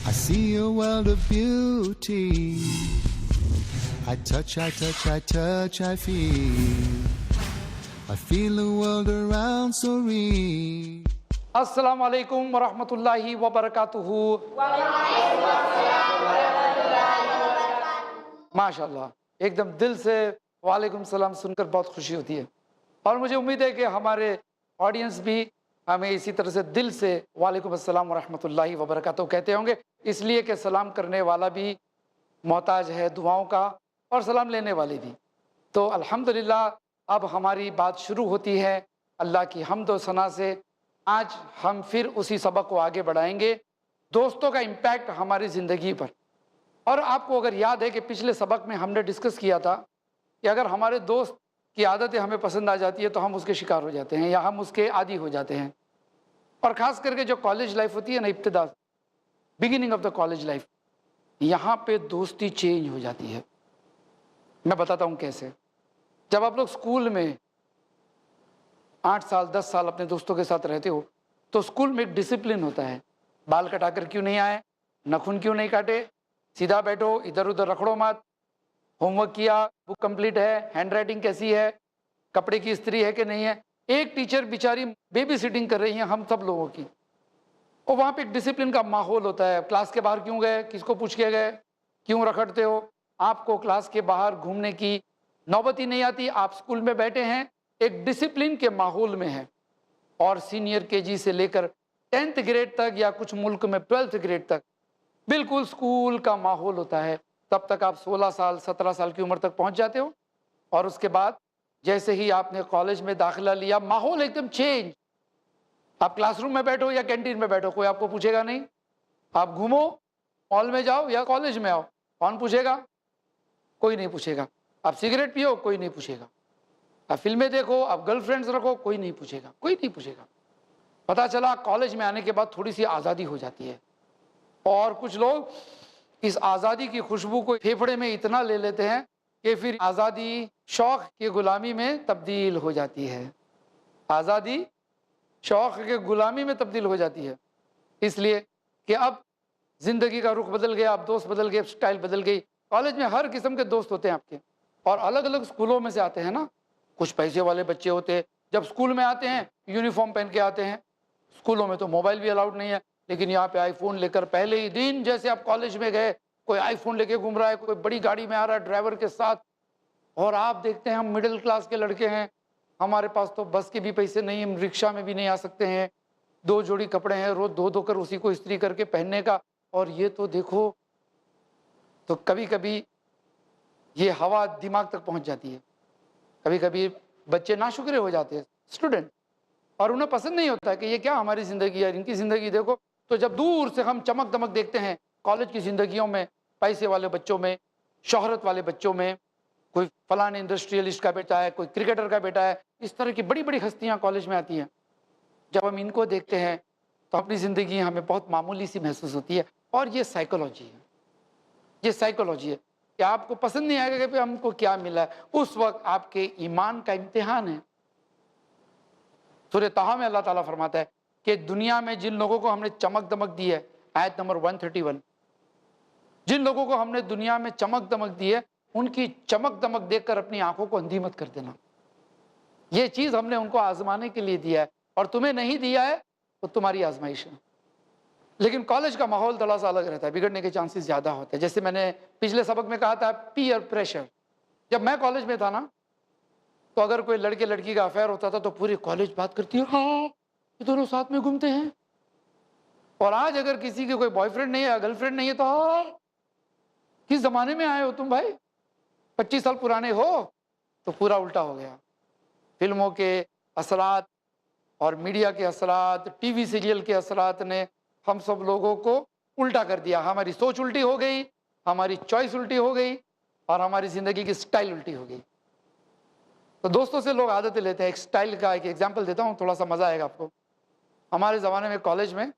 I see a world of beauty. I touch, I touch, I touch, I feel. I feel the world around so real. अस्सलामु अलैकुम वरहमतुल्लाहि वबरकातुहू। माशाल्लाह, एकदम दिल से वालेकुम सलाम सुनकर बहुत खुशी होती है और मुझे उम्मीद है कि हमारे ऑडियंस भी हमें इसी तरह से दिल से वालेकुम अस्सलाम वरहमतुल्लाहि वबरकातुहू कहते होंगे, इसलिए कि सलाम करने वाला भी मोहताज है दुआओं का और सलाम लेने वाले भी। तो अल्हम्दुलिल्लाह, अब हमारी बात शुरू होती है अल्लाह की हम्द व सना से। आज हम फिर उसी सबक को आगे बढ़ाएंगे, दोस्तों का इम्पैक्ट हमारी ज़िंदगी पर। और आपको अगर याद है कि पिछले सबक में हमने डिस्कस किया था कि अगर हमारे दोस्त की आदतें हमें पसंद आ जाती है तो हम उसके शिकार हो जाते हैं या हम उसके आदी हो जाते हैं। और ख़ास करके जो कॉलेज लाइफ होती है ना, इब्तिदा beginning of the college life, यहाँ पे दोस्ती चेंज हो जाती है। मैं बताता हूँ कैसे। जब आप लोग स्कूल में 8 साल 10 साल अपने दोस्तों के साथ रहते हो तो स्कूल में एक डिसिप्लिन होता है। बाल कटाकर क्यों नहीं आए, नाखून क्यों नहीं काटे, सीधा बैठो, इधर उधर रखड़ो मत, होमवर्क किया, बुक कंप्लीट है, हैंड राइटिंग कैसी है, कपड़े की इस्त्री है कि नहीं है। एक टीचर बेचारी बेबी सिटिंग कर रही है हम सब लोगों की, और वहाँ पे एक डिसिप्लिन का माहौल होता है। क्लास के बाहर क्यों गए, किसको पूछ के गए, क्यों रखड़ते हो। आपको क्लास के बाहर घूमने की नौबत ही नहीं आती, आप स्कूल में बैठे हैं, एक डिसिप्लिन के माहौल में है। और सीनियर केजी से लेकर 10th ग्रेड तक या कुछ मुल्क में 12th ग्रेड तक बिल्कुल स्कूल का माहौल होता है। तब तक आप 16 साल 17 साल की उम्र तक पहुंच जाते हो और उसके बाद जैसे ही आपने कॉलेज में दाखिला लिया, माहौल एकदम चेंज। आप क्लासरूम में बैठो या कैंटीन में बैठो, कोई आपको पूछेगा नहीं। आप घूमो, मॉल में जाओ या कॉलेज में आओ, कौन पूछेगा? कोई नहीं पूछेगा। आप सिगरेट पियो, कोई नहीं पूछेगा। आप फिल्में देखो, आप गर्लफ्रेंड्स रखो, कोई नहीं पूछेगा, कोई नहीं पूछेगा। पता चला कॉलेज में आने के बाद थोड़ी सी आज़ादी हो जाती है और कुछ लोग इस आज़ादी की खुशबू को फेफड़े में इतना ले लेते हैं कि फिर आज़ादी शौक़ की गुलामी में तब्दील हो जाती है। आज़ादी शौक़ के गुलामी में तब्दील हो जाती है, इसलिए कि अब ज़िंदगी का रुख बदल गया, अब दोस्त बदल गए, स्टाइल बदल गई। कॉलेज में हर किस्म के दोस्त होते हैं आपके और अलग अलग स्कूलों में से आते हैं ना। कुछ पैसे वाले बच्चे होते हैं, जब स्कूल में आते हैं यूनिफॉर्म पहन के आते हैं। स्कूलों में तो मोबाइल भी अलाउड नहीं है, लेकिन यहाँ पे आईफोन लेकर पहले ही दिन जैसे आप कॉलेज में गए, कोई आईफोन लेके घूम रहा है, कोई बड़ी गाड़ी में आ रहा है ड्राइवर के साथ। और आप देखते हैं हम मिडिल क्लास के लड़के हैं, हमारे पास तो बस के भी पैसे नहीं, हम रिक्शा में भी नहीं आ सकते हैं। 2 जोड़ी कपड़े हैं, रोज़ धो धो कर उसी को इस्त्री करके पहनने का। और ये तो देखो, तो कभी कभी ये हवा दिमाग तक पहुँच जाती है। कभी कभी बच्चे नाशुक्रे हो जाते हैं, स्टूडेंट, और उन्हें पसंद नहीं होता कि ये क्या हमारी ज़िंदगी है, इनकी ज़िंदगी देखो। तो जब दूर से हम चमक दमक देखते हैं कॉलेज की ज़िंदगियों में, पैसे वाले बच्चों में, शोहरत वाले बच्चों में, कोई फलाने इंडस्ट्रियलिस्ट का बेटा है, कोई क्रिकेटर का बेटा है, इस तरह की बड़ी बड़ी हस्तियाँ कॉलेज में आती हैं। जब हम इनको देखते हैं तो अपनी ज़िंदगी हमें बहुत मामूली सी महसूस होती है। और ये साइकोलॉजी है, ये साइकोलॉजी है कि आपको पसंद नहीं आएगा कि भाई हमको क्या मिला है। उस वक्त आपके ईमान का इम्तिहान है। सूरह ताहा में अल्लाह ताला फरमाता है कि दुनिया में जिन लोगों को हमने चमक दमक दी है, आयत नंबर 131, जिन लोगों को हमने दुनिया में चमक दमक दी है, उनकी चमक दमक देखकर अपनी आंखों को अंधी मत कर देना। ये चीज़ हमने उनको आजमाने के लिए दिया है और तुम्हें नहीं दिया है तो तुम्हारी आजमाइश है। लेकिन कॉलेज का माहौल थोड़ा सा अलग रहता है, बिगड़ने के चांसेस ज़्यादा होते हैं। जैसे मैंने पिछले सबक में कहा था, पीयर प्रेशर। जब मैं कॉलेज में था ना, तो अगर कोई लड़के लड़की का अफेयर होता था तो पूरी कॉलेज बात करती है, हाँ ये दोनों साथ में घूमते हैं। और आज अगर किसी के कोई बॉयफ्रेंड नहीं है, गर्लफ्रेंड नहीं है, तो हाँ किस ज़माने में आए हो तुम भाई, 25 साल पुराने हो। तो पूरा उल्टा हो गया। फिल्मों के असरात और मीडिया के असरात, टीवी सीरियल के असरात ने हम सब लोगों को उल्टा कर दिया। हमारी सोच उल्टी हो गई, हमारी चॉइस उल्टी हो गई और हमारी ज़िंदगी की स्टाइल उल्टी हो गई। तो दोस्तों से लोग आदतें लेते हैं। एक स्टाइल का एक एग्जांपल देता हूँ, थोड़ा सा मज़ा आएगा आपको। हमारे ज़माने में कॉलेज में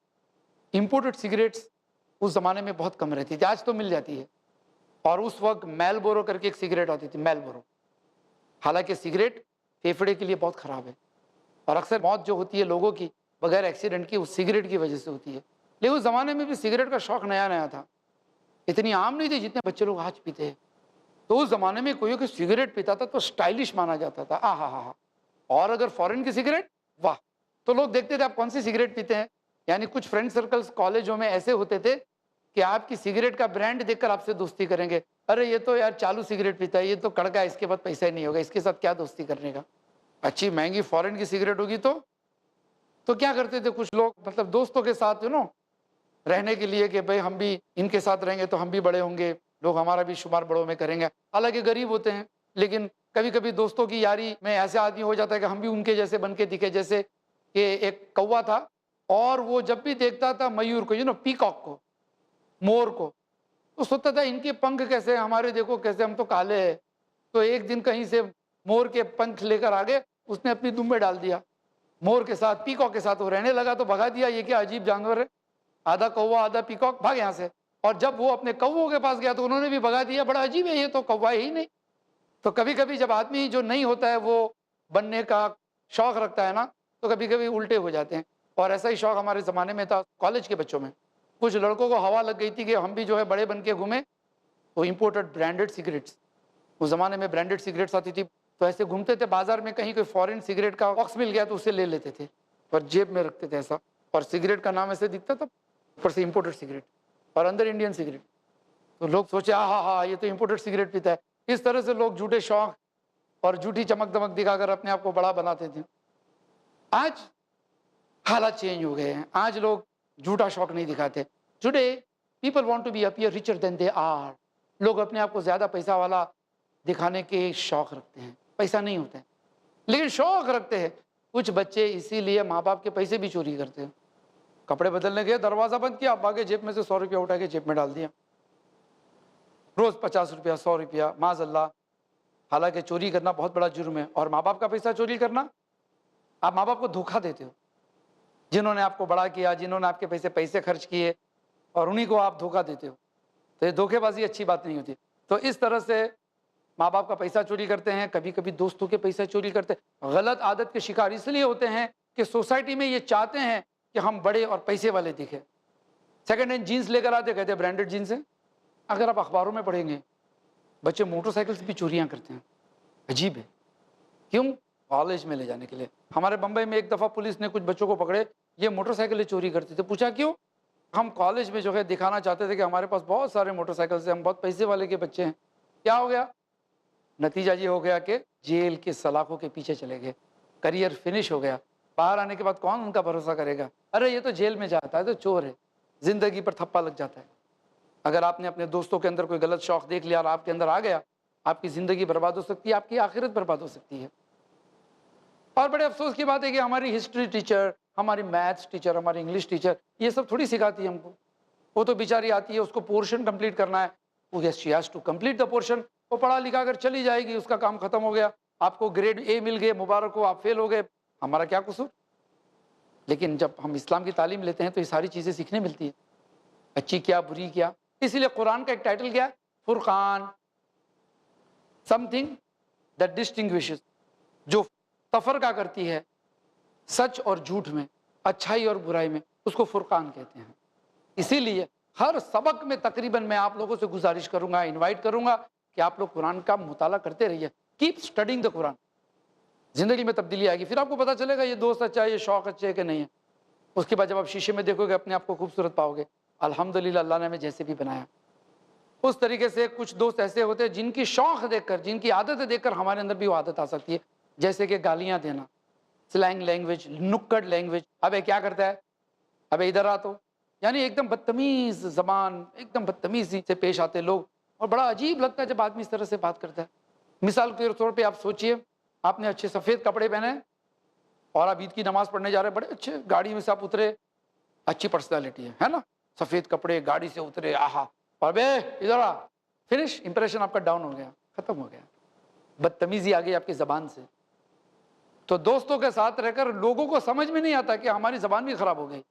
इंपोर्टेड सिगरेट्स उस ज़माने में बहुत कम रहती थी, आज तो मिल जाती है। और उस वक्त मेलबोरो करके एक सिगरेट आती थी, मेलबोरो। हालांकि सिगरेट फेफड़े के लिए बहुत ख़राब है और अक्सर मौत जो होती है लोगों की बगैर एक्सीडेंट की, उस सिगरेट की वजह से होती है। लेकिन उस ज़माने में भी सिगरेट का शौक़ नया नया था, इतनी आम नहीं थी जितने बच्चे लोग आज पीते हैं। तो उस ज़माने में कोई अगर सिगरेट पीता था तो स्टाइलिश माना जाता था, आ हा हा हा। और अगर फॉरेन की सिगरेट, वाह। तो लोग देखते थे आप कौन सी सिगरेट पीते हैं। यानी कुछ फ्रेंड सर्कल्स कॉलेजों में ऐसे होते थे कि आपकी सिगरेट का ब्रांड देखकर आपसे दोस्ती करेंगे। अरे ये तो यार चालू सिगरेट पीता है, ये तो कड़का है, इसके बाद पैसा ही नहीं होगा, इसके साथ क्या दोस्ती करने का। अच्छी महंगी फॉरेन की सिगरेट होगी तो क्या करते थे कुछ लोग, मतलब दोस्तों के साथ रहने के लिए कि भाई हम भी इनके साथ रहेंगे तो हम भी बड़े होंगे, लोग हमारा भी शुमार बड़ों में करेंगे। हालांकि गरीब होते हैं, लेकिन कभी कभी दोस्तों की यारी में ऐसे आदमी हो जाता है कि हम भी उनके जैसे बन के दिखे। जैसे कि एक कौवा था और वो जब भी देखता था मयूर को, पीकॉक को, मोर को, तो सोचता था इनके पंख कैसे, हमारे देखो कैसे, हम तो काले हैं। तो एक दिन कहीं से मोर के पंख लेकर आ गए, उसने अपनी दुम में डाल दिया, मोर के साथ, पीकॉक के साथ वो रहने लगा। तो भगा दिया, ये क्या अजीब जानवर है, आधा कौवा आधा पीकॉक, भाग यहाँ से। और जब वो अपने कौवों के पास गया तो उन्होंने भी भगा दिया, बड़ा अजीब है, ये तो कौवा ही नहीं। तो कभी कभी जब आदमी जो नहीं होता है वो बनने का शौक रखता है ना, तो कभी कभी उल्टे हो जाते हैं। और ऐसा ही शौक हमारे ज़माने में था कॉलेज के बच्चों में। कुछ लड़कों को हवा लग गई थी कि हम भी बड़े बन के घूमें, तो इम्पोर्टेड ब्रांडेड सिगरेट्स, उस ज़माने में ब्रांडेड सिगरेट्स आती थी, तो ऐसे घूमते थे बाजार में, कहीं कोई फॉरेन सिगरेट का बॉक्स मिल गया तो उसे ले लेते थे और जेब में रखते थे ऐसा। और सिगरेट का नाम ऐसे दिखता था, ऊपर से इम्पोर्टेड सिगरेट और अंदर इंडियन सिगरेट। तो लोग सोचे हाँ ये तो इम्पोर्टेड सिगरेट पीता है। इस तरह से लोग झूठे शौक और झूठी चमक दमक दिखाकर अपने आप को बड़ा बनाते थे। आज हालात चेंज हो गए हैं, आज लोग झूठा शौक नहीं दिखाते। Today people want to be appear richer than they are. लोग अपने आप को ज़्यादा पैसा वाला दिखाने के शौक रखते हैं, पैसा नहीं होता है लेकिन शौक रखते हैं। कुछ बच्चे इसीलिए माँ बाप के पैसे भी चोरी करते हैं। कपड़े बदलने गए, दरवाज़ा बंद किया, भागे, जेब में से 100 रुपया उठा के जेब में डाल दिया, रोज़ 50 रुपया 100 रुपया, माज़अल्लाह। हालांकि चोरी करना बहुत बड़ा जुर्म है, और माँ बाप का पैसा चोरी करना, आप माँ बाप को धोखा देते हो। जिन्होंने आपको बड़ा किया, जिन्होंने आपके पैसे खर्च किए, और उन्हीं को आप धोखा देते हो, तो ये धोखेबाजी अच्छी बात नहीं होती। तो इस तरह से माँ बाप का पैसा चोरी करते हैं, कभी कभी दोस्तों के पैसा चोरी करते हैं। गलत आदत के शिकार इसलिए होते हैं कि सोसाइटी में ये चाहते हैं कि हम बड़े और पैसे वाले दिखे। सेकेंड हैंड जीन्स लेकर आते, कहते हैं ब्रांडेड जीन्स है। अगर आप अखबारों में पढ़ेंगे, बच्चे मोटरसाइकिल से भी चोरियां करते हैं। अजीब है, क्यों? कॉलेज में ले जाने के लिए। हमारे बम्बई में एक दफ़ा पुलिस ने कुछ बच्चों को पकड़े, ये मोटरसाइकिलें चोरी करते थे। पूछा क्यों? हम कॉलेज में दिखाना चाहते थे कि हमारे पास बहुत सारे मोटरसाइकिल से, हम बहुत पैसे वाले के बच्चे हैं। क्या हो गया? नतीजा ये हो गया कि जेल के सलाखों के पीछे चले गए, करियर फिनिश हो गया। बाहर आने के बाद कौन उनका भरोसा करेगा? अरे ये तो जेल में जाता है तो चोर है, जिंदगी पर थप्पा लग जाता है। अगर आपने अपने दोस्तों के अंदर कोई गलत शौक देख लिया और आपके अंदर आ गया, आपकी ज़िंदगी बर्बाद हो सकती है, आपकी आखिरत बर्बाद हो सकती है। और बड़े अफसोस की बात है कि हमारी हिस्ट्री टीचर, हमारी मैथ्स टीचर, हमारी इंग्लिश टीचर ये सब थोड़ी सिखाती है हमको। वो तो बेचारी आती है, उसको पोर्शन कंप्लीट करना है, वो yes she has to complete the portion. वो पढ़ा लिखा कर चली जाएगी, उसका काम खत्म हो गया। आपको ग्रेड ए मिल गए, मुबारक हो, आप फेल हो गए, हमारा क्या कसूर? लेकिन जब हम इस्लाम की तालीम लेते हैं तो ये सारी चीज़ें सीखने मिलती है, अच्छी क्या बुरी क्या। इसीलिए कुरान का एक टाइटल क्या है? फुरकान, समथिंग दैट डिस्टिंग्विशेस, जो तफरका करती है सच और झूठ में, अच्छाई और बुराई में, उसको फुरकान कहते हैं। इसीलिए हर सबक में तकरीबन मैं आप लोगों से गुजारिश करूंगा, इनवाइट करूंगा कि आप लोग कुरान का मुताला करते रहिए। Keep studying the Quran. जिंदगी में तब्दीली आएगी, फिर आपको पता चलेगा ये दोस्त अच्छा है, ये शौक अच्छे है कि नहीं है। उसके बाद जब आप शीशे में देखोगे अपने आप को खूबसूरत पाओगे। अल्हम्दुलिल्लाह, अल्लाह ने हमें जैसे भी बनाया। उस तरीके से कुछ दोस्त ऐसे होते हैं जिनकी शौक देखकर, जिनकी आदतें देखकर हमारे अंदर भी वो आदत आ सकती है। जैसे कि गालियाँ देना, स्लैंग लैंग्वेज, नुक्कड़ लैंग्वेज। अबे क्या करता है, अबे इधर आ, तो यानी एकदम बदतमीज़ ज़बान, एकदम बदतमीज़ी से पेश आते लोग, और बड़ा अजीब लगता है जब आदमी इस तरह से बात करता है। मिसाल के तौर पे आप सोचिए, आपने अच्छे सफ़ेद कपड़े पहने और आप ईद की नमाज़ पढ़ने जा रहे हैं, बड़े अच्छे गाड़ी में से आप उतरे, अच्छी पर्सनैलिटी है ना, सफ़ेद कपड़े, गाड़ी से उतरे, आहा, और बे इधर आ, फिनिश, इंप्रेशन आपका डाउन हो गया, ख़त्म हो गया, बदतमीज़ी आ गई आपकी ज़बान से। तो दोस्तों के साथ रहकर लोगों को समझ में नहीं आता कि हमारी ज़बान भी ख़राब हो गई।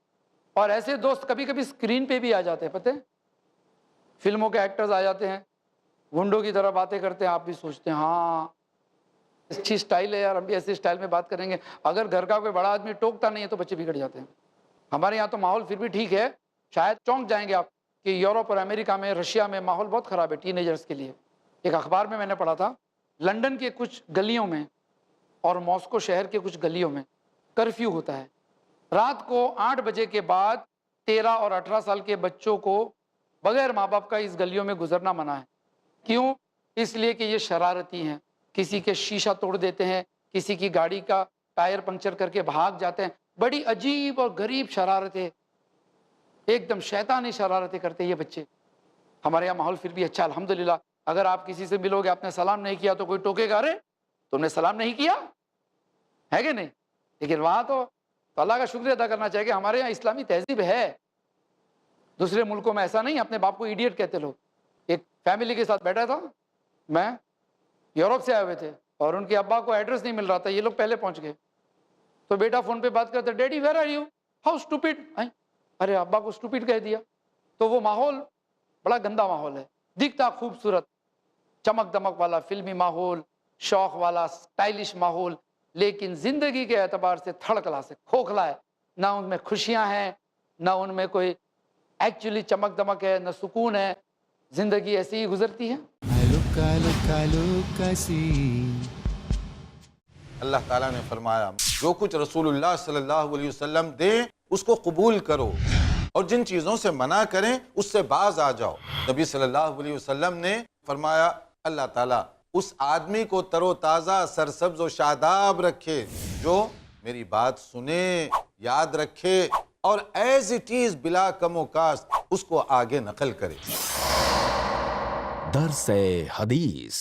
और ऐसे दोस्त कभी कभी स्क्रीन पे भी आ जाते हैं, पता है, फिल्मों के एक्टर्स आ जाते हैं, गुंडों की तरह बातें करते हैं। आप भी सोचते हैं हाँ अच्छी स्टाइल है यार, हम भी ऐसे स्टाइल में बात करेंगे। अगर घर का कोई बड़ा आदमी टोकता नहीं है तो बच्चे बिगड़ जाते हैं। हमारे यहाँ तो माहौल फिर भी ठीक है, शायद चौंक जाएंगे आप कि यूरोप और अमेरिका में, रशिया में माहौल बहुत ख़राब है टीनेजर्स के लिए। एक अखबार में मैंने पढ़ा था, लंदन के कुछ गलियों में और मॉस्को शहर के कुछ गलियों में कर्फ्यू होता है। रात को 8 बजे के बाद 13 और 18 साल के बच्चों को बगैर माँ बाप का इस गलियों में गुजरना मना है। क्यों? इसलिए कि ये शरारती हैं, किसी के शीशा तोड़ देते हैं, किसी की गाड़ी का टायर पंक्चर करके भाग जाते हैं। बड़ी अजीब और गरीब शरारतें, एकदम शैतानी शरारतें करते ये बच्चे। हमारे यहाँ माहौल फिर भी अच्छा, अल्हम्दुलिल्लाह। अगर आप किसी से मिलोगे, आपने सलाम नहीं किया तो कोई टोकेगा, अरे तुमने सलाम नहीं किया, है कि नहीं? लेकिन वहाँ तो अल्लाह का शुक्रिया अदा करना चाहिए कि हमारे यहाँ इस्लामी तहजीब है। दूसरे मुल्कों में ऐसा नहीं, अपने बाप को इडियट कहते लोग। एक फैमिली के साथ बैठा था मैं, यूरोप से आए हुए थे और उनके अब्बा को एड्रेस नहीं मिल रहा था, ये लोग पहले पहुंच गए। तो बेटा फ़ोन पे बात करता, daddy where are you, how stupid. अरे अब्बा को स्टूपिड कह दिया। तो वो माहौल बड़ा गंदा माहौल है, दिखता खूबसूरत, चमक दमक वाला फिल्मी माहौल, शौक वाला स्टाइलिश माहौल, लेकिन ज़िंदगी के एतबार से थर्ड क्लास है, खोखला है। ना उनमें खुशियाँ हैं, ना उनमें कोई एक्चुअली चमक दमक है, ना सुकून है। ज़िंदगी ऐसे ही गुजरती है। I look, I see. अल्लाह ताला ने फरमाया, जो कुछ रसूलुल्लाह सल्लल्लाहु अलैहि वसल्लम दे उसको कबूल करो और जिन चीज़ों से मना करें उससे बाज आ जाओ। नबी सल्लल्लाहु अलैहि वसल्लम ने फरमाया, अल्लाह ताला उस आदमी को तरोताज़ा, सरसब्ज और शादाब रखे जो मेरी बात सुने, याद रखे और एज इट इज़ बिला कमो कास्ट उसको आगे नकल करे। दर्से हदीस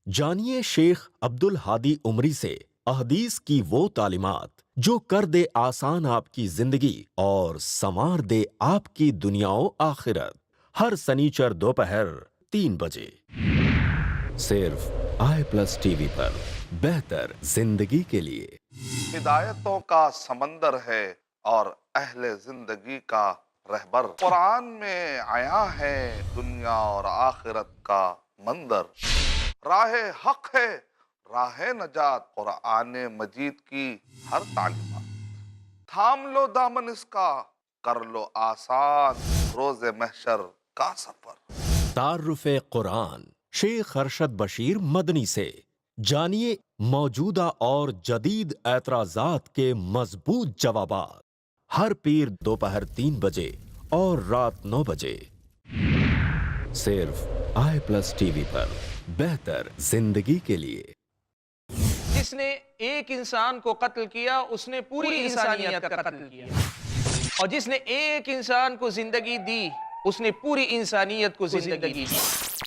जानिए शेख अब्दुल हादी उमरी से अहदीस की वो तालीमात जो कर दे आसान आपकी जिंदगी और संवार दे आपकी दुनियाओ आखिरत। हर सनीचर दोपहर 3 बजे सिर्फ i+ टीवी पर, बेहतर जिंदगी के लिए। हिदायतों का समंदर है और अहले जिंदगी का रहबर। कुरान में आया है दुनिया और आखिरत का मंदर। राहे हक है, राहे नजात, कुरान मजीद की हर तालीमात। थाम लो दामन इसका, कर लो आसान रोज़े महशर का सफर। तारुफ़े कुरान शेख अरशद बशीर मदनी से जानिए मौजूदा और जदीद एतराज़ात के मजबूत जवाबात। हर पीर दोपहर 3 बजे और रात 9 बजे सिर्फ i+ टीवी पर, बेहतर जिंदगी के लिए। जिसने एक इंसान को कत्ल किया उसने पूरी इंसानियत का कत्ल किया, और जिसने एक इंसान को जिंदगी दी उसने पूरी इंसानियत को जिंदगी दी।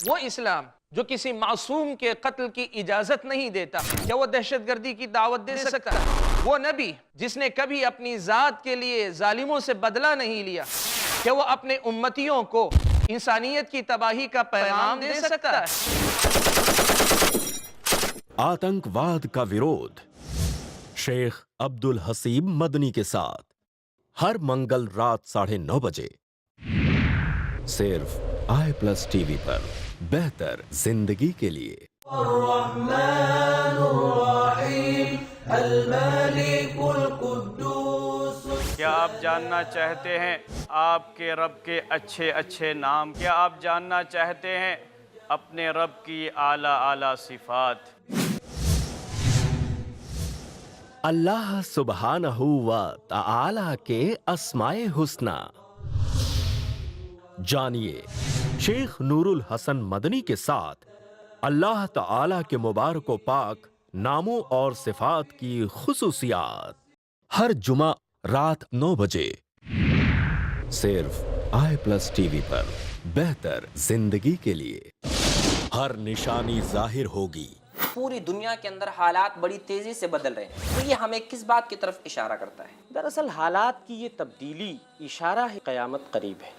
वो इस्लाम जो किसी मासूम के कत्ल की इजाजत नहीं देता, क्या वो दहशतगर्दी की दावत दे सकता है? वो नबी जिसने कभी अपनी जात के लिए जालिमों से बदला नहीं लिया, क्या वो अपने उम्मतियों को इंसानियत की तबाही का पैगाम दे सकता है? आतंकवाद का विरोध शेख अब्दुल हसीब मदनी के साथ हर मंगल रात 9:30 बजे सिर्फ i+ टीवी पर, बेहतर जिंदगी के लिए। क्या आप जानना चाहते हैं आपके रब के अच्छे अच्छे नाम? क्या आप जानना चाहते हैं अपने रब की आला आला सिफात? अल्लाह सुब्हानहू व तआला के अस्माए हुस्ना जानिए शेख नूरुल हसन मदनी के साथ अल्लाह ताला के मुबारक व पाक नामों और सिफात की खुसूसियात। हर जुमा रात 9 बजे सिर्फ i+ टीवी पर, बेहतर जिंदगी के लिए। हर निशानी जाहिर होगी। पूरी दुनिया के अंदर हालात बड़ी तेजी से बदल रहे हैं, तो ये हमें किस बात की तरफ इशारा करता है? दरअसल हालात की ये तब्दीली इशारा है क़यामत करीब है।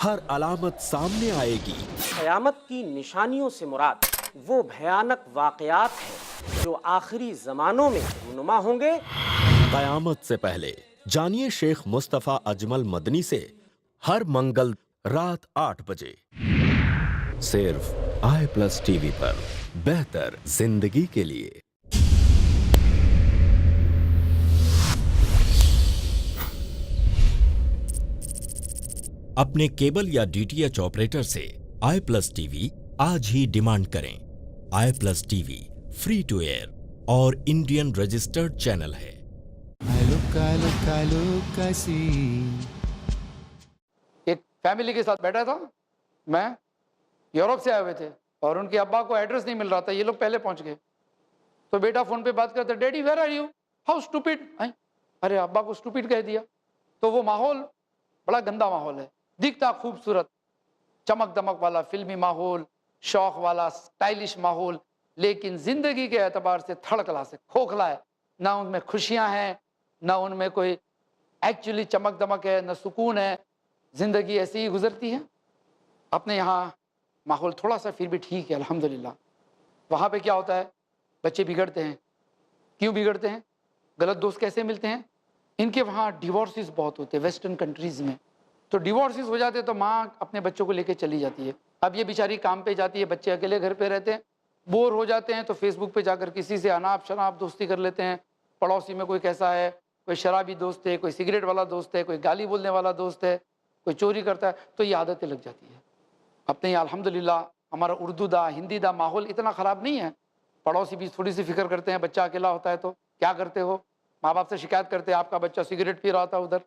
हर अलामत सामने आएगी। क़यामत की निशानियों से मुराद वो भयानक वाक़यात हैं जो आखिरी ज़मानों में रूनुमा होंगे। क़यामत से पहले जानिए शेख मुस्तफ़ा अजमल मदनी से हर मंगल रात 8 बजे सिर्फ i+ टीवी पर, बेहतर जिंदगी के लिए। अपने केबल या डीटीएच ऑपरेटर से आई+ टीवी आज ही डिमांड करें। आई+ टीवी फ्री टू एयर और इंडियन रजिस्टर्ड चैनल है। I look, I see. एक फैमिली के साथ बैठा था मैं, यूरोप से आए हुए थे और उनके अब्बा को एड्रेस नहीं मिल रहा था, ये लोग पहले पहुंच गए। तो बेटा फोन पे बात करता, daddy where are you, how stupid. अरे अब्बा को स्टूपिड कह दिया। तो वो माहौल बड़ा गंदा माहौल है, दिखता खूबसूरत, चमक दमक वाला फिल्मी माहौल, शौक वाला स्टाइलिश माहौल, लेकिन जिंदगी के एतबार से थर्ड क्लास है, खोखला है। ना उनमें खुशियां हैं, ना उनमें कोई एक्चुअली चमक दमक है, ना सुकून है। जिंदगी ऐसी ही गुजरती है। अपने यहाँ माहौल थोड़ा सा फिर भी ठीक है अल्हम्दुलिल्लाह। वहाँ पे क्या होता है, बच्चे बिगड़ते हैं। क्यों बिगड़ते हैं? गलत दोस्त कैसे मिलते हैं? इनके वहाँ डिवोर्सेस बहुत होते हैं वेस्टर्न कंट्रीज़ में। तो डिवोर्सेस हो जाते हैं तो माँ अपने बच्चों को लेके चली जाती है। अब ये बेचारी काम पे जाती है, बच्चे अकेले घर पे रहते हैं, बोर हो जाते हैं तो फेसबुक पे जाकर किसी से अनाप शनाप दोस्ती कर लेते हैं। पड़ोसी में कोई कैसा है, कोई शराबी दोस्त है, कोई सिगरेट वाला दोस्त है, कोई गाली बोलने वाला दोस्त है, कोई चोरी करता है, तो ये आदतें लग जाती है। अपने यहाँ अल्हम्दुलिल्लाह हमारा उर्दू दा हिंदी दा माहौल इतना ख़राब नहीं है। पड़ोसी भी थोड़ी सी फिक्र करते हैं, बच्चा अकेला होता है तो क्या करते हो, माँ बाप से शिकायत करते हैं आपका बच्चा सिगरेट पी रहा था उधर।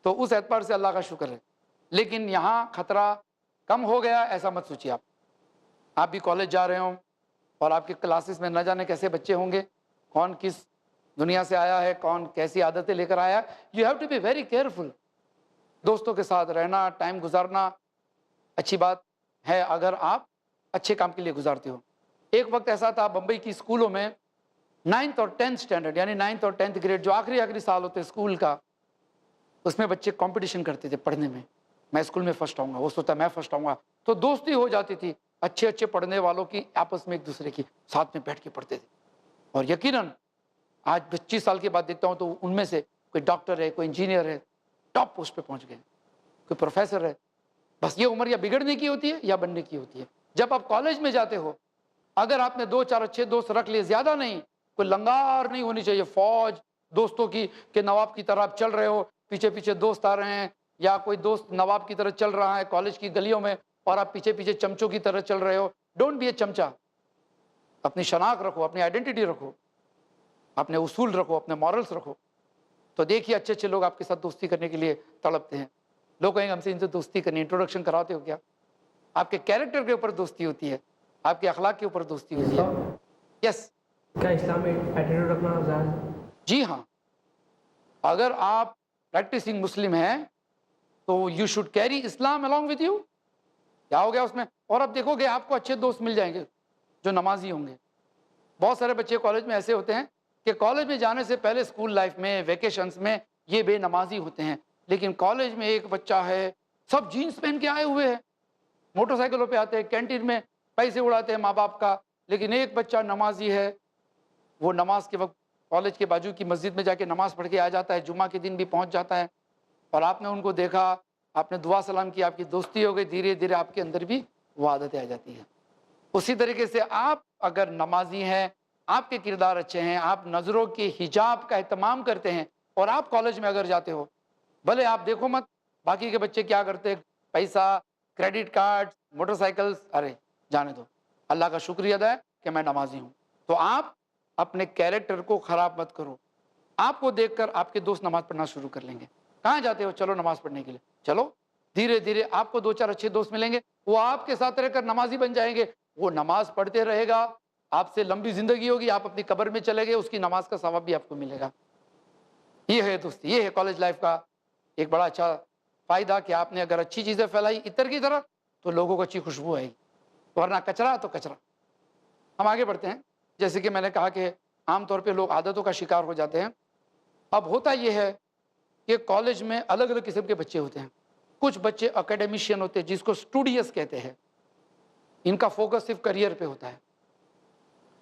तो उस एतबार से अल्लाह का शुक्र है। लेकिन यहाँ ख़तरा कम हो गया ऐसा मत सोचिए। आप भी कॉलेज जा रहे हो और आपके क्लासेस में न जाने कैसे बच्चे होंगे, कौन किस दुनिया से आया है, कौन कैसी आदतें लेकर आया है। You have to be very careful. दोस्तों के साथ रहना, टाइम गुजारना अच्छी बात है अगर आप अच्छे काम के लिए गुजारते हो। एक वक्त ऐसा था बम्बई की स्कूलों में 9th और 10th स्टैंडर्ड यानी 9th और 10th ग्रेड जो आखिरी साल होते हैं स्कूल का, उसमें बच्चे कंपटीशन करते थे पढ़ने में। मैं स्कूल में फर्स्ट आऊँगा, वो सोचता मैं फर्स्ट आऊँगा। तो दोस्ती हो जाती थी अच्छे अच्छे पढ़ने वालों की आपस में, एक दूसरे की साथ में बैठ के पढ़ते थे। और यकीनन आज 25 साल के बाद देखता हूँ तो उनमें से कोई डॉक्टर है, कोई इंजीनियर है, टॉप पोस्ट पे पहुँच गए, कोई प्रोफेसर है। बस ये उम्र या बिगड़ने की होती है या बनने की होती है। जब आप कॉलेज में जाते हो, अगर आपने 2-4 अच्छे दोस्त रख लिए, ज़्यादा नहीं, कोई लंगार नहीं होनी चाहिए फौज दोस्तों की कि नवाब की तरह आप चल रहे हो, पीछे पीछे दोस्त आ रहे हैं, या कोई दोस्त नवाब की तरह चल रहा है कॉलेज की गलियों में और आप पीछे पीछे चमचों की तरह चल रहे हो। डोंट बी ए चमचा। अपनी शनाख्त रखो, अपनी आइडेंटिटी रखो, अपने उसूल रखो, अपने मॉरल्स रखो। तो देखिए अच्छे अच्छे लोग आपके साथ दोस्ती करने के लिए तड़पते हैं। लोग कहेंगे हमसे इनसे दोस्ती करनी, इंट्रोडक्शन कराते हो क्या? आपके कैरेक्टर के ऊपर दोस्ती होती है, आपके अखलाक के ऊपर दोस्ती होती है। यस, क्या इस्लाम में एटीट्यूड रखना जायज़ है? जी हाँ, अगर आप प्रैक्टिसिंग मुस्लिम हैं तो you should carry Islam along with you. क्या हो गया उसमें? और अब देखोगे आपको अच्छे दोस्त मिल जाएंगे जो नमाजी होंगे। बहुत सारे बच्चे कॉलेज में ऐसे होते हैं कि कॉलेज में जाने से पहले स्कूल लाइफ में, वेकेशंस में ये बेनमाजी होते हैं, लेकिन कॉलेज में एक बच्चा है, सब जीन्स पहन के आए हुए हैं, मोटरसाइकिलों पे आते हैं, कैंटीन में पैसे उड़ाते हैं माँ बाप का, लेकिन एक बच्चा नमाजी है, वो नमाज के वक्त कॉलेज के बाजू की मस्जिद में जाके नमाज पढ़ के आ जाता है, जुम्मा के दिन भी पहुंच जाता है, और आपने उनको देखा, आपने दुआ सलाम की, आपकी दोस्ती हो गई, धीरे धीरे आपके अंदर भी वो आदतें आ जाती है। उसी तरीके से आप अगर नमाजी हैं, आपके किरदार अच्छे हैं, आप नज़रों के हिजाब का एहतमाम करते हैं, और आप कॉलेज में अगर जाते हो, भले आप देखो मत बाकी के बच्चे क्या करते हैं, पैसा, क्रेडिट कार्ड, मोटरसाइकिल्स, अरे जाने दो, अल्लाह का शुक्रिया अदा है कि मैं नमाजी हूँ। तो आप अपने कैरेक्टर को ख़राब मत करो। आपको देखकर आपके दोस्त नमाज पढ़ना शुरू कर लेंगे। कहाँ जाते हो? चलो नमाज पढ़ने के लिए। चलो, धीरे धीरे आपको 2-4 अच्छे दोस्त मिलेंगे, वो आपके साथ रहकर नमाजी बन जाएंगे, वो नमाज पढ़ते रहेगा, आपसे लंबी ज़िंदगी होगी, आप अपनी कब्र में चले गए, उसकी नमाज का सवाब भी आपको मिलेगा। ये है दोस्ती, ये है कॉलेज लाइफ का एक बड़ा अच्छा फ़ायदा कि आपने अगर अच्छी चीज़ें फैलाई इतर की तरह तो लोगों को अच्छी खुशबू आएगी, वरना कचरा तो कचरा। हम आगे बढ़ते हैं। जैसे कि मैंने कहा कि आमतौर पे लोग आदतों का शिकार हो जाते हैं। अब होता यह है कि कॉलेज में अलग अलग किस्म के बच्चे होते हैं। कुछ बच्चे एकेडमिशियन होते हैं, जिसको स्टूडियस कहते हैं, इनका फोकस सिर्फ करियर पे होता है।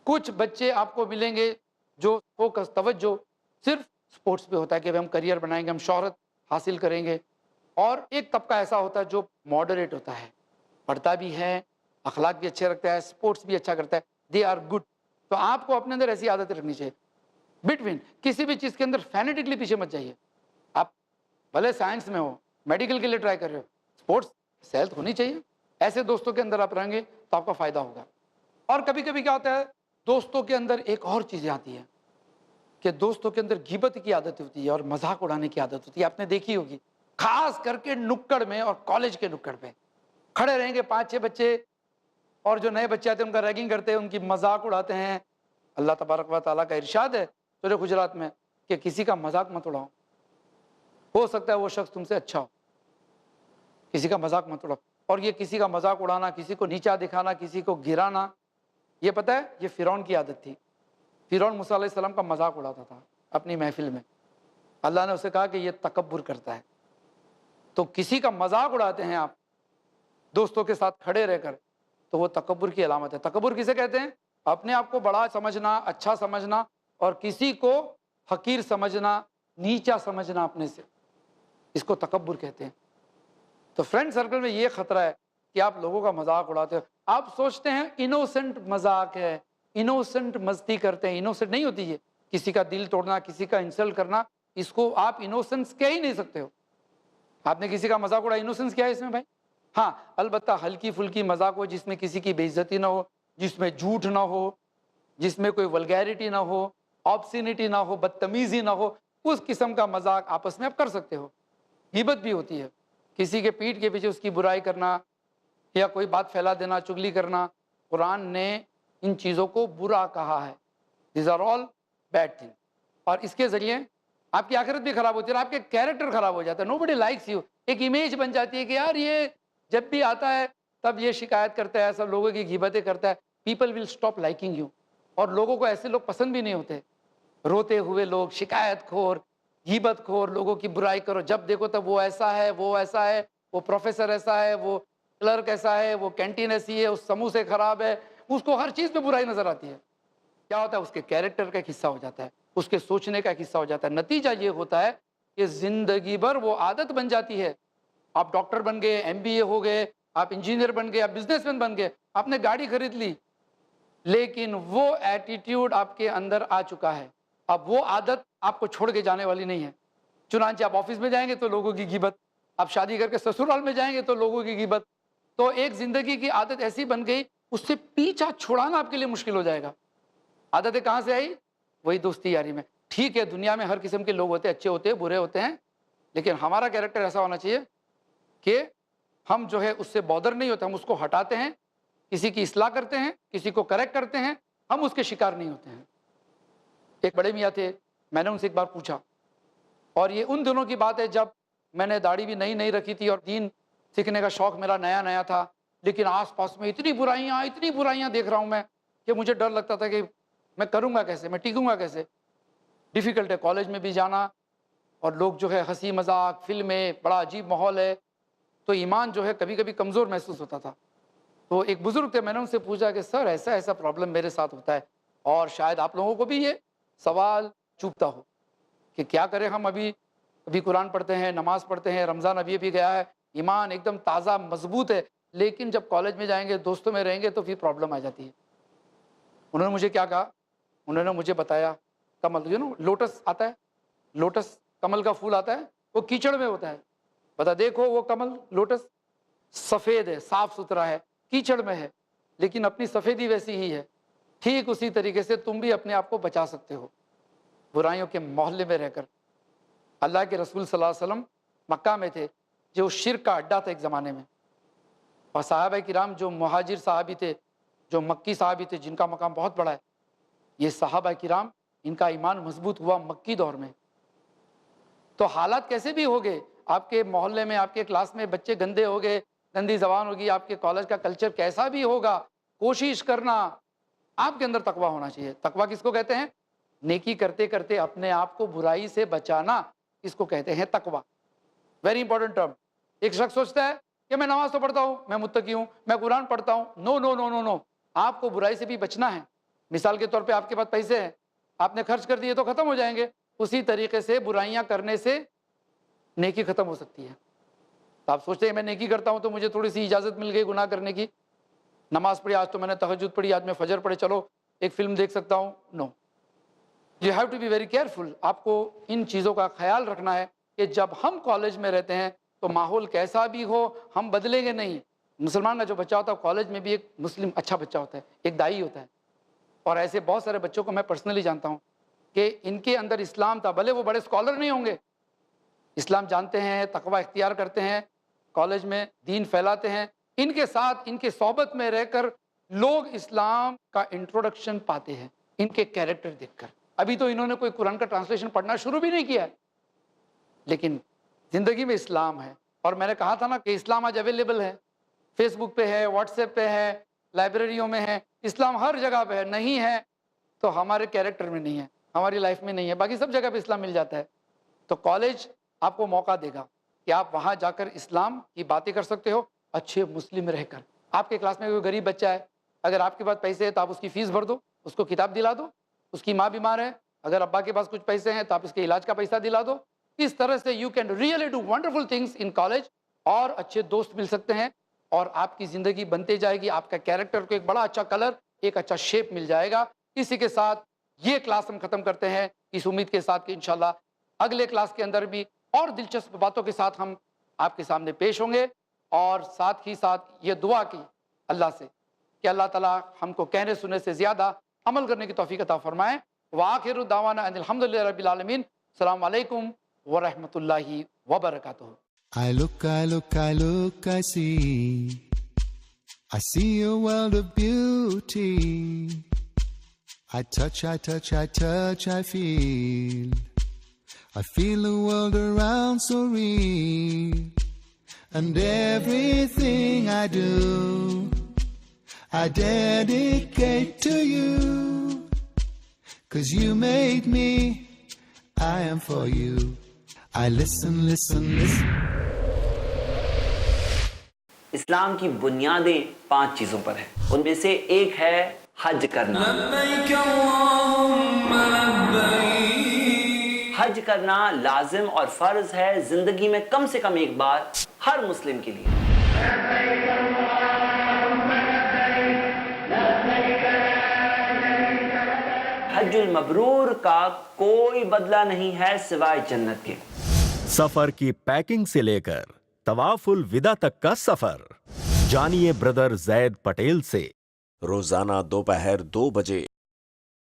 कुछ बच्चे आपको मिलेंगे जो फोकस, तवज्जो सिर्फ स्पोर्ट्स पे होता है कि हम करियर बनाएंगे, हम शोहरत हासिल करेंगे। और एक तबका ऐसा होता है जो मॉडरेट होता है, पढ़ता भी है, अखलाक भी अच्छे रखता है, स्पोर्ट्स भी अच्छा करता है, दे आर गुड। तो आपको अपने अंदर ऐसी आदतें रखनी चाहिए बिटवीन। किसी भी चीज़ के अंदर फैनेटिकली पीछे मत जाइए। आप भले साइंस में हो, मेडिकल के लिए ट्राई कर रहे हो, स्पोर्ट्स सेहत होनी चाहिए। ऐसे दोस्तों के अंदर आप रहेंगे तो आपका फ़ायदा होगा। और कभी कभी क्या होता है, दोस्तों के अंदर एक और चीज़ें आती हैं कि दोस्तों के अंदर गिबत की आदत होती है और मजाक उड़ाने की आदत होती है। आपने देखी होगी, खास करके नुक्कड़ में और कॉलेज के नुक्कड़ पे खड़े रहेंगे 5-6 बच्चे, और जो नए बच्चे आते हैं उनका रैगिंग करते हैं, उनकी मजाक उड़ाते हैं। अल्लाह तबारक व तआला का इरशाद है सूरह हुजरात में कि किसी का मजाक मत उड़ाओ, हो सकता है वो शख्स तुमसे अच्छा हो, किसी का मजाक मत उड़ाओ। और ये किसी का मजाक उड़ाना, किसी को नीचा दिखाना, किसी को गिराना, ये पता है ये फ़िरौन की आदत थी। फ़िरौन मूसा अलैहिस्सलाम का मजाक उड़ाता था अपनी महफिल में। अल्लाह ने उसे कहा कि ये तकब्बुर करता है। तो किसी का मजाक उड़ाते हैं आप दोस्तों के साथ खड़े रहकर, तो वो तकब्बुर की अलामत है। तकब्बुर किसे कहते हैं? अपने आप को बड़ा समझना, अच्छा समझना, और किसी को हकीर समझना, नीचा समझना अपने से, इसको तकब्बुर कहते हैं। तो फ्रेंड सर्कल में ये खतरा है कि आप लोगों का मजाक उड़ाते हो। आप सोचते हैं इनोसेंट मजाक है, इनोसेंट मस्ती करते हैं। इनोसेंट नहीं होती है, किसी का दिल तोड़ना, किसी का इंसल्ट करना, इसको आप इनोसेंस कह ही नहीं सकते हो। आपने किसी का मजाक उड़ाया, इनोसेंस क्या है इसमें भाई? हाँ, अलबत्ता हल्की फुल्की मजाक हो जिसमें किसी की बेइज्जती ना हो, जिसमें झूठ ना हो, जिसमें कोई वल्गैरिटी ना हो, ऑब्सिनिटी ना हो, बदतमीजी ना हो, उस किस्म का मजाक आपस में आप कर सकते हो। गिबत भी होती है, किसी के पीठ के पीछे उसकी बुराई करना या कोई बात फैला देना, चुगली करना। कुरान ने इन चीज़ों को बुरा कहा है, this are all bad thing. और इसके ज़रिए आपकी आखिरत भी ख़राब होती है, आपके कैरेक्टर ख़राब हो जाता है। नोबडी लाइक्स यू, एक इमेज बन जाती है कि यार ये जब भी आता है तब ये शिकायत करता है, सब लोगों की गिबतें करता है। People will stop liking you. और लोगों को ऐसे लोग पसंद भी नहीं होते, रोते हुए लोग, शिकायत खोर, गिबत खोर, लोगों की बुराई करो, जब देखो तब वो ऐसा है, वो ऐसा है, वो प्रोफेसर ऐसा है, वो क्लर्क ऐसा है, वो कैंटीन ऐसी है, उस समूह से ख़राब है, उसको हर चीज़ में बुराई नज़र आती है। क्या होता है? उसके कैरेक्टर का एक हिस्सा हो जाता है, उसके सोचने का एक हिस्सा हो जाता है। नतीजा ये होता है कि ज़िंदगी भर वो आदत बन जाती है। आप डॉक्टर बन गए, MBA हो गए, आप इंजीनियर बन गए, आप बिजनेसमैन बन गए, आपने गाड़ी खरीद ली, लेकिन वो एटीट्यूड आपके अंदर आ चुका है। अब वो आदत आपको छोड़ के जाने वाली नहीं है। चुनांचे आप ऑफिस में जाएंगे तो लोगों की गिबत, आप शादी करके ससुराल में जाएंगे तो लोगों की गिबत। तो एक ज़िंदगी की आदत ऐसी बन गई, उससे पीछा छुड़ाना आपके लिए मुश्किल हो जाएगा। आदतें कहाँ से आई? वही दोस्ती यारी में। ठीक है, दुनिया में हर किस्म के लोग होते हैं, अच्छे होते हैं, बुरे होते हैं, लेकिन हमारा कैरेक्टर ऐसा होना चाहिए कि हम जो है उससे बॉदर नहीं होते, हम उसको हटाते हैं, किसी की इस्लाह करते हैं, किसी को करेक्ट करते हैं, हम उसके शिकार नहीं होते हैं। एक बड़े मियाँ थे, मैंने उनसे एक बार पूछा, और ये उन दिनों की बात है जब मैंने दाढ़ी भी नई नई रखी थी और दीन सीखने का शौक़ मेरा नया नया था, लेकिन आसपास में इतनी बुराइयाँ देख रहा हूँ मैं कि मुझे डर लगता था कि मैं करूँगा कैसे, मैं टिकूँगा कैसे। डिफ़िकल्ट है कॉलेज में भी जाना, और लोग जो है हंसी मजाक, फिल्में, बड़ा अजीब माहौल है, तो ईमान जो है कभी कभी कमज़ोर महसूस होता था। तो एक बुज़ुर्ग थे, मैंने उनसे पूछा कि सर ऐसा ऐसा प्रॉब्लम मेरे साथ होता है, और शायद आप लोगों को भी ये सवाल चुभता हो कि क्या करें हम। अभी कुरान पढ़ते हैं, नमाज पढ़ते हैं, रमज़ान अभी भी गया है, ईमान एकदम ताज़ा मजबूत है, लेकिन जब कॉलेज में जाएंगे, दोस्तों में रहेंगे तो फिर प्रॉब्लम आ जाती है। उन्होंने मुझे क्या कहा? उन्होंने मुझे बताया, कमल लोटस आता है, लोटस कमल का फूल आता है, वो कीचड़ में होता है। बता देखो वो कमल लोटस सफ़ेद है, साफ़ सुथरा है, कीचड़ में है, लेकिन अपनी सफ़ेदी वैसी ही है। ठीक उसी तरीके से तुम भी अपने आप को बचा सकते हो बुराइयों के मोहल्ले में रहकर। अल्लाह के रसूल सल्लल्लाहु अलैहि वसल्लम मक्का में थे, जो शिर्क का अड्डा था एक ज़माने में, और सहाबा किराम जो मुहाजिर साहबी थे, जो मक्की साहबी थे, जिनका मकाम बहुत बड़ा है, ये सहाबा किराम, इनका ईमान मजबूत हुआ मक्की दौर में। तो हालात कैसे भी हो गए, आपके मोहल्ले में, आपके क्लास में बच्चे गंदे हो गए, गंदी ज़बान होगी, आपके कॉलेज का कल्चर कैसा भी होगा, कोशिश करना आपके अंदर तकवा होना चाहिए। तकवा किसको कहते हैं? नेकी करते करते अपने आप को बुराई से बचाना, इसको कहते हैं तकवा। Very important term. एक शख्स सोचता है कि मैं नमाज तो पढ़ता हूँ, मैं मुत्तकी हूँ, मैं कुरान पढ़ता हूँ। No no no no no, आपको बुराई से भी बचना है। मिसाल के तौर पे आपके पास पैसे हैं, आपने खर्च कर दिए तो ख़त्म हो जाएंगे, उसी तरीके से बुराइयाँ करने से नेकी ख़त्म हो सकती है। तो आप सोचते हैं मैं नेकी करता हूँ तो मुझे थोड़ी सी इजाज़त मिल गई गुनाह करने की, नमाज पढ़ी, आज तो मैंने तहज्जुद पढ़ी, आज मैं फजर पढ़े, चलो एक फ़िल्म देख सकता हूँ। No, you have to be very careful. आपको इन चीज़ों का ख्याल रखना है कि जब हम कॉलेज में रहते हैं तो माहौल कैसा भी हो हम बदलेंगे नहीं। मुसलमान का जो बच्चा होता है कॉलेज में भी एक मुस्लिम अच्छा बच्चा होता है, एक दाई होता है। और ऐसे बहुत सारे बच्चों को मैं पर्सनली जानता हूँ कि इनके अंदर इस्लाम था, भले वो बड़े स्कॉलर नहीं होंगे, इस्लाम जानते हैं, तकवा इख्तियार करते हैं, कॉलेज में दीन फैलाते हैं। इनके साथ इनके सोबत में रहकर लोग इस्लाम का इंट्रोडक्शन पाते हैं इनके कैरेक्टर देखकर। अभी तो इन्होंने कोई कुरान का ट्रांसलेशन पढ़ना शुरू भी नहीं किया है, लेकिन ज़िंदगी में इस्लाम है। और मैंने कहा था ना कि इस्लाम आज अवेलेबल है, फेसबुक पे है, व्हाट्सएप पे है, लाइब्रेरियों में है, इस्लाम हर जगह पे है। नहीं है तो हमारे कैरेक्टर में नहीं है, हमारी लाइफ में नहीं है, बाकी सब जगह पे इस्लाम मिल जाता है। तो कॉलेज आपको मौका देगा कि आप वहाँ जाकर इस्लाम की बातें कर सकते हो अच्छे मुस्लिम रहकर। आपके क्लास में कोई गरीब बच्चा है, अगर आपके पास पैसे हैं तो आप उसकी फ़ीस भर दो, उसको किताब दिला दो। उसकी माँ बीमार है, अगर अब्बा के पास कुछ पैसे हैं तो आप इसके इलाज का पैसा दिला दो। इस तरह से you can really do wonderful things in college, और अच्छे दोस्त मिल सकते हैं और आपकी ज़िंदगी बनते जाएगी। आपका कैरेक्टर को एक बड़ा अच्छा कलर, एक अच्छा शेप मिल जाएगा। इसी के साथ ये क्लास हम ख़त्म करते हैं इस उम्मीद के साथ कि इंशाल्लाह अगले क्लास के अंदर भी और दिलचस्प बातों के साथ हम आपके सामने पेश होंगे। और साथ ही साथ ये दुआ की अल्लाह से कि अल्लाह ताला हमको कहने सुनने से ज़्यादा अमल करने की तौफीक अता फरमाएँ। व आखिरु दावाना अनिल हम्दुलिल्लाहि रब्बिल आलमीन। अस्सलामु अलैकुम व रहमतुल्लाहि व बरकातुहू। I look, I see. I see a world of beauty. I touch, I feel. I feel the world around so real. And everything I do, I dedicate to you. 'Cause you made me, I am for you. I listen. इस्लाम की बुनियादें 5 चीज़ों पर है। उनमें से एक है हज करना। हज करना लाजिम और फ़र्ज है ज़िंदगी में कम से कम एक बार हर मुस्लिम के लिए। हज्जुल मबरूर का कोई बदला नहीं है सिवाय जन्नत के। सफर की पैकिंग से लेकर तवाफुल विदा तक का सफर जानिए ब्रदर जैद पटेल से। रोजाना दोपहर 2 बजे